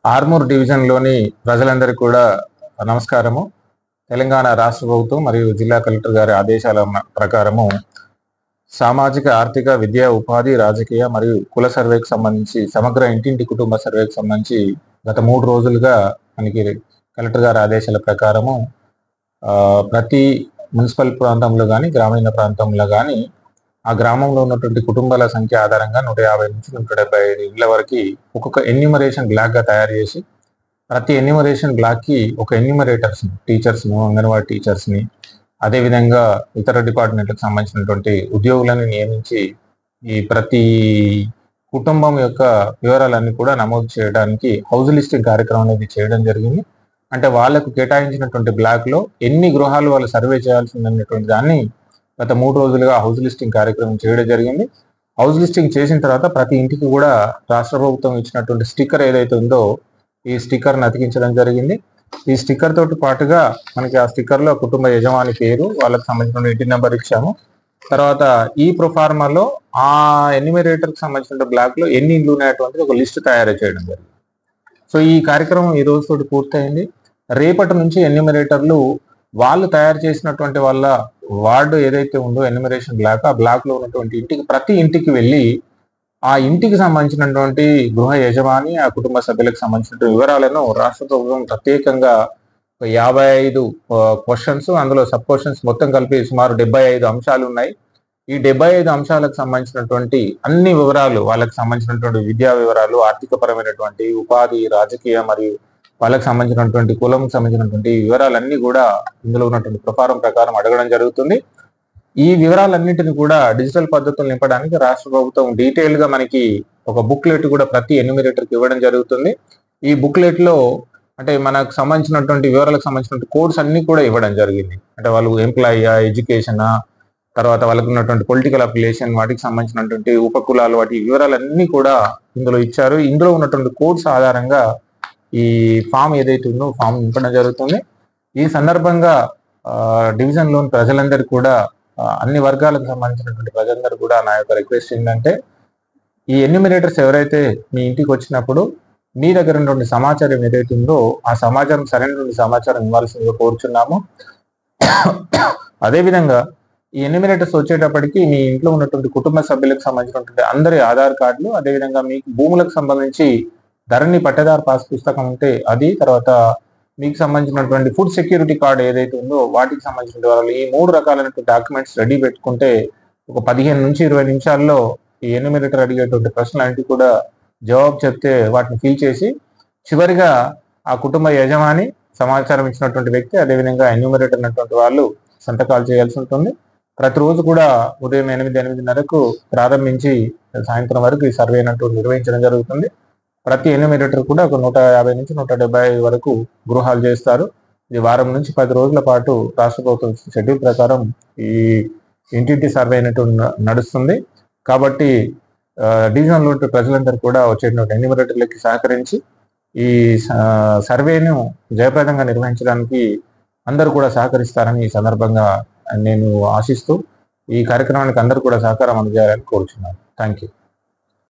ఆర్మూర్ డివిజన్లోని ప్రజలందరికీ కూడా నమస్కారము. తెలంగాణ రాష్ట్ర ప్రభుత్వం మరియు జిల్లా కలెక్టర్ గారి ఆదేశాల ప్రకారము సామాజిక, ఆర్థిక, విద్యా, ఉపాధి, రాజకీయ మరియు కుల సర్వేకి సంబంధించి సమగ్ర ఇంటింటి కుటుంబ సర్వేకి సంబంధించి గత 3 రోజులుగా మనకి కలెక్టర్ గారి ఆదేశాల ప్రకారము ప్రతి మున్సిపల్ ప్రాంతంలో కానీ గ్రామీణ ప్రాంతంలో కానీ ఆ గ్రామంలో ఉన్నటువంటి కుటుంబాల సంఖ్య ఆధారంగా 150 నుంచి 175 ఇళ్ల వరకు ఒక్కొక్క ఎన్యూమరేషన్ బ్లాక్గా తయారు చేసి ప్రతి ఎన్యూమరేషన్ బ్లాక్కి ఒక ఎన్యూమరేటర్స్ని, టీచర్స్ను, అంగన్వాడీ టీచర్స్ని, అదేవిధంగా ఇతర డిపార్ట్మెంట్లకు సంబంధించినటువంటి ఉద్యోగులను నియమించి ఈ ప్రతి కుటుంబం యొక్క వివరాలన్నీ కూడా నమోదు చేయడానికి హౌస్ లిస్టింగ్ కార్యక్రమం అనేది చేయడం జరిగింది. అంటే వాళ్ళకు కేటాయించినటువంటి బ్లాక్లో ఎన్ని గృహాలు వాళ్ళు సర్వే చేయాల్సిందనేటువంటి దాన్ని గత 3 రోజులుగా హౌస్ లిస్టింగ్ కార్యక్రమం చేయడం జరిగింది. హౌస్ లిస్టింగ్ చేసిన తర్వాత ప్రతి ఇంటికి కూడా రాష్ట్ర ప్రభుత్వం ఇచ్చినటువంటి స్టిక్కర్ ఏదైతే ఉందో ఈ స్టిక్కర్ని అతికించడం జరిగింది. ఈ స్టిక్కర్ తోటి పాటుగా మనకి ఆ స్టిక్కర్లో కుటుంబ యజమాని పేరు, వాళ్ళకి సంబంధించిన ఇంటి నెంబర్ ఇచ్చాము. తర్వాత ఈ ప్రొఫార్మాలో ఆ ఎన్యూమరేటర్కి సంబంధించిన బ్లాక్లో ఎన్ని ఇండ్లు ఉన్నాయటువంటిది ఒక లిస్ట్ తయారు చేయడం జరిగింది. సో ఈ కార్యక్రమం ఈ రోజుతోటి పూర్తయింది. రేపటి నుంచి ఎన్యూమరేటర్లు వాళ్ళు తయారు చేసినటువంటి వాళ్ళ వార్డు ఏదైతే ఉందో ఎన్యూమరేషన్ బ్లాక్, ఆ బ్లాక్లో ఉన్నటువంటి ఇంటికి ప్రతి ఇంటికి వెళ్ళి ఆ ఇంటికి సంబంధించినటువంటి గృహ యజమాని, ఆ కుటుంబ సభ్యులకు సంబంధించిన వివరాలను రాష్ట్ర ప్రభుత్వం ప్రత్యేకంగా 55 క్వశ్చన్స్, అందులో సబ్ క్వశ్చన్స్ మొత్తం కలిపి సుమారు 75 అంశాలు ఉన్నాయి. ఈ 75 అంశాలకు సంబంధించినటువంటి అన్ని వివరాలు, వాళ్ళకి సంబంధించినటువంటి విద్యా వివరాలు, ఆర్థికపరమైనటువంటి, ఉపాధి, రాజకీయ మరియు వాళ్ళకి సంబంధించినటువంటి కులం సంబంధించినటువంటి వివరాలన్నీ కూడా ఇందులో ఉన్నటువంటి ప్రకారం అడగడం జరుగుతుంది. ఈ వివరాలన్నింటినీ కూడా డిజిటల్ పద్ధతులు నింపడానికి రాష్ట్ర ప్రభుత్వం డీటెయిల్ గా మనకి ఒక బుక్లెట్ కూడా ప్రతి ఎన్యూమరేటర్కి ఇవ్వడం జరుగుతుంది. ఈ బుక్లెట్ లో అంటే మనకు సంబంధించినటువంటి వివరాలకు సంబంధించినటువంటి కోడ్స్ అన్ని కూడా ఇవ్వడం జరిగింది. అంటే వాళ్ళు ఎంప్లాయీయా, ఎడ్యుకేషనా, తర్వాత వాళ్ళకు ఉన్నటువంటి పొలిటికల్ అఫిలియేషన్, వాటికి సంబంధించినటువంటి ఉపకులాలు, వాటి వివరాలన్నీ కూడా ఇందులో ఇచ్చారు. ఇందులో ఉన్నటువంటి కోడ్స్ ఆధారంగా ఈ ఫామ్ ఏదైతే ఉందో ఫామ్ నింపడం జరుగుతుంది. ఈ సందర్భంగా డివిజన్లోని ప్రజలందరూ కూడా, అన్ని వర్గాలకు సంబంధించినటువంటి ప్రజలందరూ కూడా నా యొక్క రిక్వెస్ట్ ఏంటంటే, ఈ ఎన్యూమరేటర్స్ ఎవరైతే మీ ఇంటికి వచ్చినప్పుడు మీ దగ్గర ఉన్నటువంటి సమాచారం ఏదైతే ఉందో ఆ సమాచారం సరైనటువంటి సమాచారం ఇవ్వాల్సిందిగా కోరుచున్నాము. అదేవిధంగా ఈ ఎన్యూమరేటర్స్ వచ్చేటప్పటికి మీ ఇంట్లో ఉన్నటువంటి కుటుంబ సభ్యులకు సంబంధించినటువంటి అందరి ఆధార్ కార్డులు, అదేవిధంగా మీకు భూములకు సంబంధించి ధరణి పట్టేదారు పాస్ పుస్తకం ఉంటే అది, తర్వాత మీకు సంబంధించినటువంటి ఫుడ్ సెక్యూరిటీ కార్డు ఏదైతే ఉందో వాటికి సంబంధించిన వాళ్ళు, ఈ 3 రకాలైనటువంటి డాక్యుమెంట్స్ రెడీ పెట్టుకుంటే ఒక 15 నుంచి 20 నిమిషాల్లో ఈ ఎన్యూమరేటర్ అడిగేటువంటి ప్రశ్నలన్నిటి కూడా జవాబు చెప్తే వాటిని ఫిల్ చేసి చివరిగా ఆ కుటుంబ యజమాని, సమాచారం ఇచ్చినటువంటి వ్యక్తి, అదేవిధంగా ఎన్యూమరేటర్ అన్నటువంటి వాళ్ళు సంతకాలు చేయాల్సి ఉంటుంది. ప్రతిరోజు కూడా ఉదయం 8-8:30కు ప్రారంభించి సాయంత్రం వరకు ఈ సర్వే అన్నట్టు నిర్వహించడం జరుగుతుంది. ప్రతి ఎన్యూమరేటర్ కూడా ఒక 150 నుంచి 175 వరకు గృహాలు చేస్తారు. ఇది వారం నుంచి 10 రోజుల పాటు రాష్ట్ర ప్రభుత్వం షెడ్యూల్ ప్రకారం ఈ ఇంటింటి సర్వే అనేటువంటి నడుస్తుంది. కాబట్టి డివిజన్లో ప్రజలందరూ కూడా వచ్చేటువంటి ఎన్యూమరేటర్లకి సహకరించి ఈ సర్వేను జయప్రదంగా నిర్వహించడానికి అందరూ కూడా సహకరిస్తారని ఈ సందర్భంగా నేను ఆశిస్తూ ఈ కార్యక్రమానికి అందరూ కూడా సహకారం అందజేయాలని కోరుచున్నాను. Thank you.